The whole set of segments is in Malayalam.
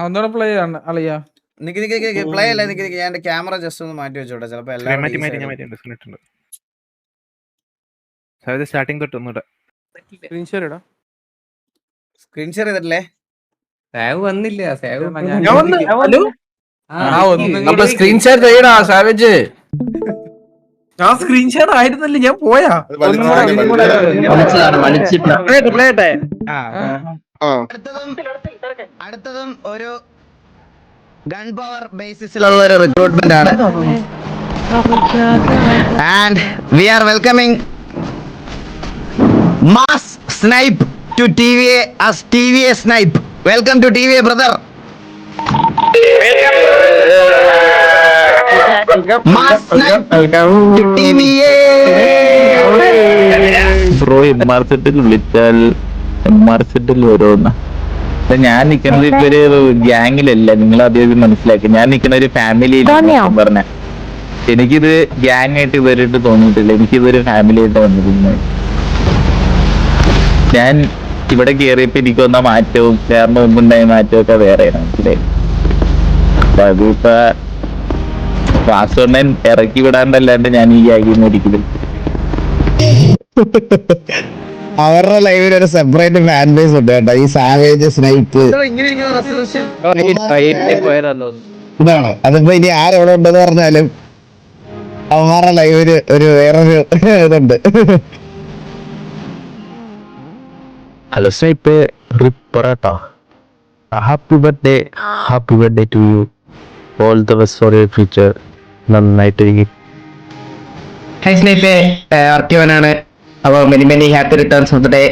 ഒന്നുകൂടെ പ്ലേ ആണ് അളിയാ. പ്ലേ അല്ല, ഞാൻ ക്യാമറ ജസ്റ്റ് ഒന്ന് മാറ്റി വെച്ചോട്ടെ, ചിലപ്പോ സ്റ്റാർട്ടിംഗ് തൊട്ട് ഒന്നുകൂടെ സ്ക്രീൻ ഷെയർ ചെയ്തിട്ടില്ലേ? വന്നില്ല. സ്ക്രീൻ ഷെയർ ചെയ്യടാ സാവേജ്. ഞാൻ സ്ക്രീൻ ഷെയർ ആയിരുന്നല്ലേ, ഞാൻ പോയാ. അടുത്തതും ഒരു ഗൺ പവർ ബേസിസിലുള്ള ഒരു റിക്രൂട്ട്മെന്റ് ആണ്. And we are welcoming mass snipe to TVA as TVA snipe. Welcome to TVA brother. Bro എംആർസെറ്റിൽ വിളിച്ചാൽ എംആർസെറ്റിൽ വരുമെന്ന. ഞാൻ നിക്കുന്നത് ഇപ്പൊ ഒരു ഗ്യാങ്ങിലല്ല, നിങ്ങൾ ആദ്യം മനസ്സിലാക്കി. ഞാൻ നിക്കുന്ന ഒരു ഫാമിലിയിൽ പറഞ്ഞ. എനിക്കിത് ഗ്യാങ് ആയിട്ട് ഇതുവരെയായിട്ട് തോന്നിയിട്ടില്ല. എനിക്കിതൊരു ഫാമിലി ആയിട്ട് വന്നിരുന്നത്. ഞാൻ ഇവിടെ കയറിയപ്പോ എനിക്ക് വന്ന മാറ്റവും ചേർന്ന് മുമ്പുണ്ടായ മാറ്റവും ഒക്കെ വേറെയാണ്. മനസ്സിലായി. അപ്പൊ അതിപ്പോ പാസ്വേഡ് ഇറക്കി വിടാണ്ടല്ലാണ്ട് ഞാൻ ഈ ഗ്യാങ്ങിൽ ഒരിക്കലും. അവരുടെ ലൈവിൽ ഒരു സെപ്പറേറ്റ് ഫാൻ ബേസ് ഉണ്ട് കേട്ടോ, ഈ സാവേജ് സ്നൈപ്പ്. ഇതാണ് അതിപ്പോ ഇനി ആരെവിടെ ഉണ്ടെന്ന് പറഞ്ഞാലും അവന്മാരുടെ ലൈവില് ഒരു വേറൊരു ഇതുണ്ട്. ഹലോ സ്നൈപ്പ്, റിപ്പറാട്ടോ. Happy birthday to you. All the best for your future. നന്നായിട്ടിരിക്കും. ഹൈ സ്നൈപ്പേ, ആർട്ടിവനാണ്. അപ്പോൾ many happy returns of the day.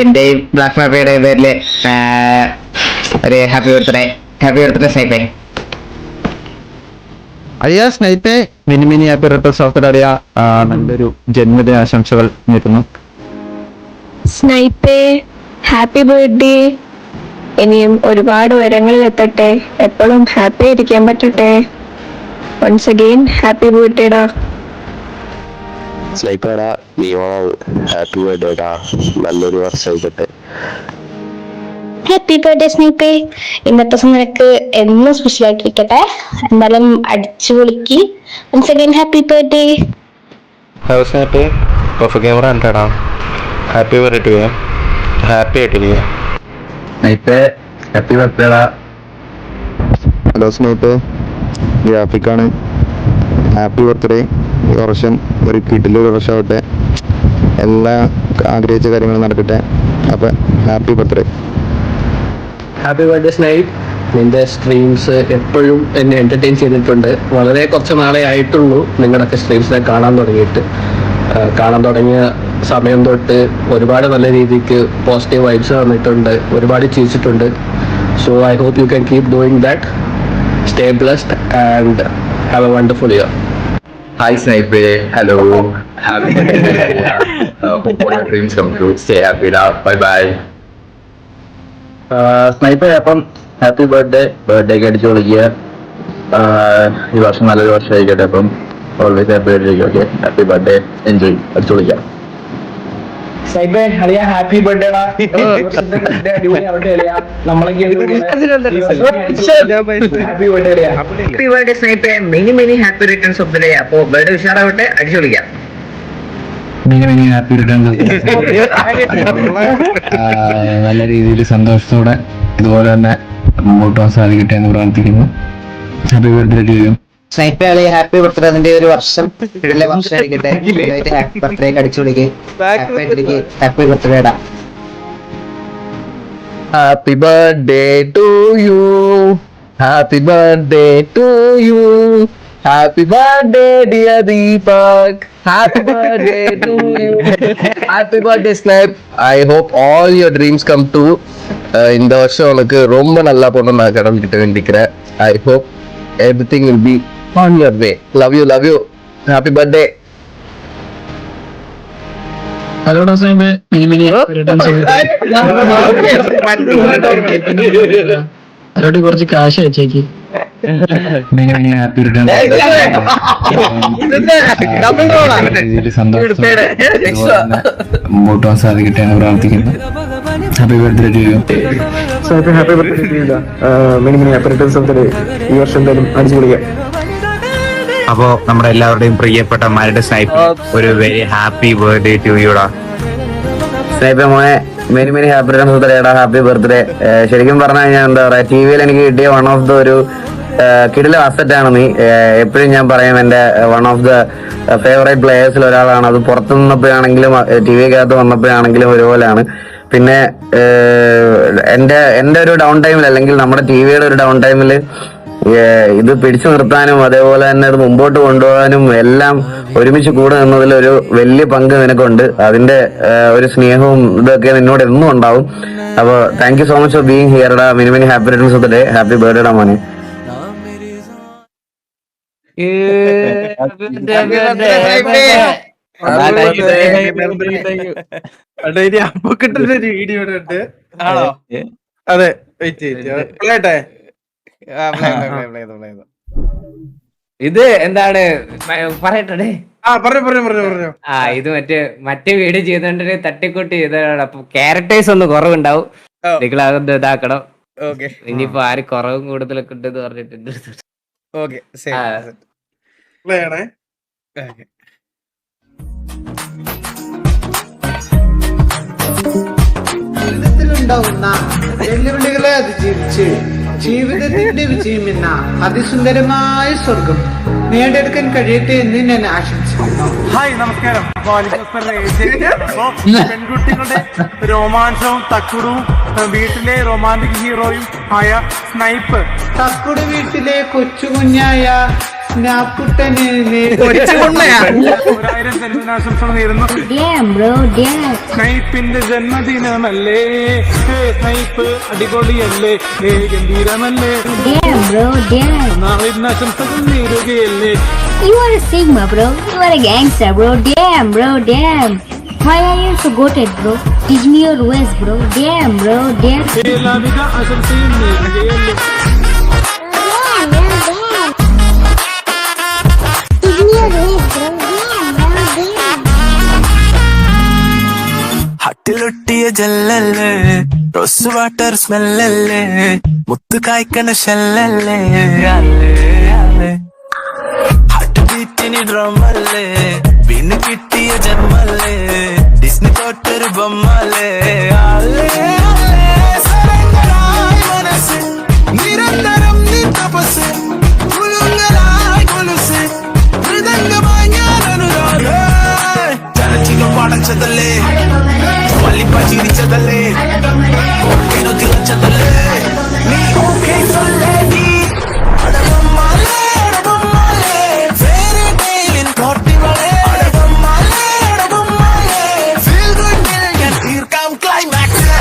എന്റെയും ബ്ലാക്ക് മാഫിയുടെ പേരില് ഒരു ഹാപ്പി ബർത്ത്ഡേ സ്നൈപ്പേ. അളിയ സ്നൈപ്പേ, many happy returns of the day. നല്ലൊരു ജന്മദിനാശംസകൾ നേരുന്നു. സ്നൈപ്പേ, ഹാപ്പി ബർത്ത്ഡേ. ഇനിയും ഒരുപാട് ഉയരങ്ങളിൽ എത്തട്ടെ, എപ്പോഴും ഹാപ്പി ആയിരിക്കാൻ പറ്റട്ടെ. വൺസ് അഗെയിൻ ഹാപ്പി ബർത്ത്ഡേ ഡാ. സ്നൈപ്പേടാ, നീ ഹാപ്പി ബർത്ത്ഡേ ഡാ. നല്ലൊരു വർഷമായിക്കട്ടെ. Happy birthday സ്നൈപ്പേ. ഇന്നത്തെ ദിവസം നിനക്ക് എന്നും സ്പെഷ്യൽ ആയിട്ടിരിക്കട്ടെ. എന്തായാലും അടിച്ചു പൊളിക്ക്. Once again happy birthday. Hello സ്നൈപ്പേ, പെർഫെക്റ്റ് ക്യാമറ കണ്ടാടാ. Happy birthday. ഹാപ്പി ആയിട്ടിരിക്കുക. സ്നൈപ്പേ, ഹാപ്പി ബർത്ത്ഡേ ഡാ. ഹലോ സ്നൈപ്പേ, ഗ്രാഫിക്കാണ്. Happy birthday. ഈ വർഷം ഒരു കിടിലൊരു വർഷമാവട്ടെ. എല്ലാ ആഗ്രഹിച്ച കാര്യങ്ങളും നടക്കട്ടെ. അപ്പം happy birthday. Happy birthday snipe. നിന്റെ സ്ട്രീംസ് എപ്പോഴും എന്നെ എന്റർടൈൻ ചെയ്തിട്ടുണ്ട്. വളരെ കുറച്ച് നാളെ ആയിട്ടുള്ളൂ നിങ്ങളുടെയൊക്കെ സ്ട്രീംസിനെ കാണാൻ തുടങ്ങിയ സമയം തൊട്ട് ഒരുപാട് നല്ല രീതിക്ക് പോസിറ്റീവ് വൈബ്സ് വന്നിട്ടുണ്ട്, ഒരുപാട് ചിരിച്ചിട്ടുണ്ട്. So I hope you can keep doing that. Stay blessed and have a wonderful year. Hi Sniper, hello. Happy hope all your dreams come true. Stay happy now. Bye bye. Sniper, അപ്പം ഹാപ്പി ബർത്ത്ഡേ അടിച്ചു വിളിക്കുക. ഈ വർഷം നല്ലൊരു വർഷം ആയിക്കട്ടെ. അപ്പം always happy birthday. Okay, happy birthday, enjoy, അടിച്ചു വിളിക്കാം. Happy birthday. Many happy returns of the day. അപ്പോ ബർത്ത്ഡേ ഉഷാറാവട്ടെ, അടിച്ചു വിളിക്കാം. നല്ല രീതിയിൽ സന്തോഷത്തോടെ ഇതുപോലെ തന്നെ മുമ്പോട്ട് പോകാൻ സാധിക്കട്ടെ എന്ന് പ്രാർത്ഥിക്കുന്നു. Happy birthday to you. സ്നൈപ്പേ, ഹാപ്പി ബർത്ത്ഡേ. അതിന്റെ ഒരു വർഷം വർഷമായിരിക്കട്ടെ. ഹാപ്പി ബർത്ത്ഡേ അടിച്ചു വിളിക്കേ. ഹാപ്പി ബർത്ത്ഡേ ഡാ. Happy birthday to you. Happy birthday to you. Happy birthday dear Deepak. Happy birthday to you. Happy birthday Snap. I hope all your dreams come true. இந்த வருஷம் உனக்கு ரொம்ப நல்லா போகணும்னு நான் கடவுள்கிட்ட வேண்டிக்கிறேன். I hope everything will be on your way. Love you. Happy birthday. Hello ഡോസേ, അതിലോട്ട് കുറച്ച് കാശ് അയച്ചേക്ക്. ഹാപ്പി റിട്ടേൺ സന്തോഷത്തോടെ മുമ്പോട്ട് പോകാൻ സാധിക്കട്ടെ എന്ന് പ്രാർത്ഥിക്കുന്നു. Happy birthday to you. Happy birthday many many happy returns of the day. ഈ വർഷം എന്തായാലും അടിച്ചു പൊളിക്കാം. അപ്പോ നമ്മുടെ എല്ലാവരുടെയും പ്രിയപ്പെട്ട മരുടെ സ്നൈപ്പ് ഒരു വെരി ഹാപ്പി ബർത്ത്ഡേ ടു യുടാ. സ്നേഹിത മോനെ many many happy returns of the ഡേടാ. Happy birthday. ശരിക്കും പറഞ്ഞു കഴിഞ്ഞാൽ എന്താ പറയാ, ടിവിയിൽ എനിക്ക് കിട്ടിയ വൺ ഓഫ് ദ ഒരു കിടിലം അസറ്റ് ആണ് നീ. എപ്പോഴും ഞാൻ പറയും എന്റെ വൺ ഓഫ് ദ ഫേവറേറ്റ് പ്ലേയേഴ്സിൽ ഒരാളാണ്. അത് പുറത്തു നിന്നപ്പോഴാണെങ്കിലും ടി വിക്കകത്ത് വന്നപ്പോഴാണെങ്കിലും ഒരുപോലെയാണ്. പിന്നെ എന്റെ ഒരു ഡൗൺ ടൈമിൽ അല്ലെങ്കിൽ നമ്മുടെ ടിവിയുടെ ഒരു ഡൗൺ ടൈമിൽ ഇത് പിടിച്ചു നിർത്താനും അതേപോലെ തന്നെ അത് മുമ്പോട്ട് കൊണ്ടുപോകാനും എല്ലാം ഒരുമിച്ച് കൂടെ നിന്നതിൽ ഒരു വലിയ പങ്ക് നിനക്കുണ്ട്. അതിന്റെ ഒരു സ്നേഹവും ഇതൊക്കെ നിന്നോട് എന്നും ഉണ്ടാവും. അപ്പൊ thank you so much for being here ഡാ. Many many happy returns of the day. Happy birthday ഡാ മോനെ. അമ്മക്കിട്ടൊരു വീഡിയോ ഉണ്ട്. അതെ ഇത് എന്താണ് പറയട്ടെ? പറഞ്ഞു. ഇത് മറ്റേ വീഡിയോ ചെയ്തോണ്ട് തട്ടിക്കൂട്ടി ചെയ്തതാണ്. അപ്പൊ ക്യാരക്ടേഴ്സ് ഒന്ന് കുറവുണ്ടാവും. നിങ്ങളതൊന്ന് ഇതാക്കണം. ഇനിയിപ്പോ ആര് കുറവും കൂടുതലൊക്കെ ഉണ്ടെന്ന് പറഞ്ഞിട്ടുണ്ട്. ജീവിതത്തിലുണ്ടാവുന്ന വെല്ലുവിളികളെ അതിജീവിച്ച് ജീവിതത്തിന്റെ വിജയമെന്ന അതിസുന്ദരമായ സ്വർഗം നേടിയെടുക്കാൻ കഴിയട്ടെ എന്ന് ഞാൻ ആശംസിക്കുന്നു. ഹായ്, നമസ്കാരം. പെൺകുട്ടികളുടെ രോമാഞ്ചവും തക്കുടും വീട്ടിലെ റൊമാൻറ്റിക് ഹീറോയും ആയ സ്നൈപ്പ്. തക്കുട് വീട്ടിലെ കൊച്ചുകുഞ്ഞായ സ്നാപ്പുട്ടനെ 1000 ജന്മദിനാശംസകൾ നേരുന്നു. സ്നൈപ്പിന്റെ ജന്മദിനമല്ലേ, സ്നൈപ്പ് അടിപൊളിയല്ലേ, ഗംഭീരമല്ലേ, ആശംസകൾ നേരുകയല്ലേ. You are a Sigma, bro. You are a gangster, bro. Damn, bro. Damn. Why are you so goated, bro? Teach me your ways, bro. Damn, bro. Damn. എല്ലാവിധ ആശംസയും നേരുകയല്ലേ. ഹട്ടിലൊട്ടിയ ജല്ലല്ലേ, റോസ് വാട്ടർ സ്മെല്ലല്ലേ, മുത്ത് കായ്ക്കണ ഷെല്ലല്ലേ, ഹാർട്ട് ബീറ്റിന് ഡ്രമല്ലേ, പിന്നെ കിട്ടിയ ജമ്മല്ലേ, ഡിസ്നി തൊട്ടൊരു ബൊമ്മല്ലേ, മനസ്സ് നിരന്തരം നീ തപസ്, കുലുങ്ങലായി കൊലുസ്, മൃദംഗമായി ഞാൻ അനുരാഗ, ജനച്ചിലും പടച്ചതല്ലേ, വല്ലിപ്പ ചിരിച്ചതല്ലേ, ഓക്കേനോ തിളച്ചതല്ലേ, നീ ഓക്കേ സൊല്ലേടി, അടവമ്മാലേ അടവമ്മാലേ, ഫെയറി ടെയിലിൻ കോട്ടിവളേ, അടവമ്മാലേ അടവമ്മാലേ, ഫീൽ ഗുഡ് മില്യൺ തീർക്കാം ക്ലൈമാക്സ്.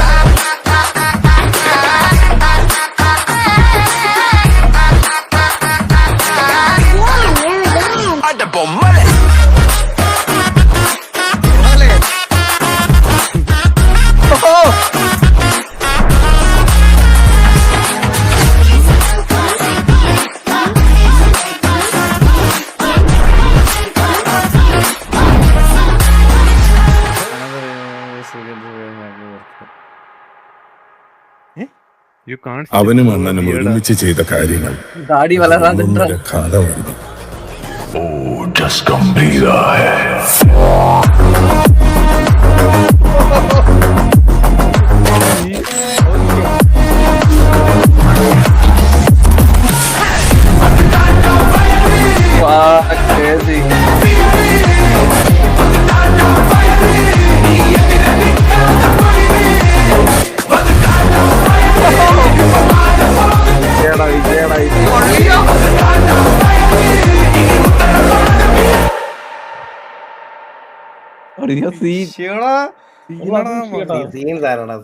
അടവമ്മാലേ അവനും അണ്ണനും ഒരുമിച്ച് ചെയ്ത കാര്യങ്ങൾ ദാടി വളരാതെ കഥ വരുന്നു.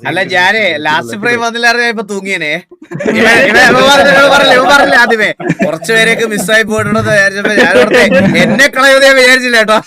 അല്ല, ഞാനേ ലാസ്റ്റ് ഫ്രെയിം വന്നില്ലായിരുന്നു, ഞാൻ ഇപ്പൊ തൂങ്ങിയനെ. പറഞ്ഞില്ല ആദ്യമേ കുറച്ചു പേരെയൊക്കെ മിസ്സായി പോയിട്ടുണ്ടെന്ന് വിചാരിച്ചപ്പോ ഞാൻ എന്നെ കളയുന്നത് ഞാൻ വിചാരിച്ചില്ല കേട്ടോ.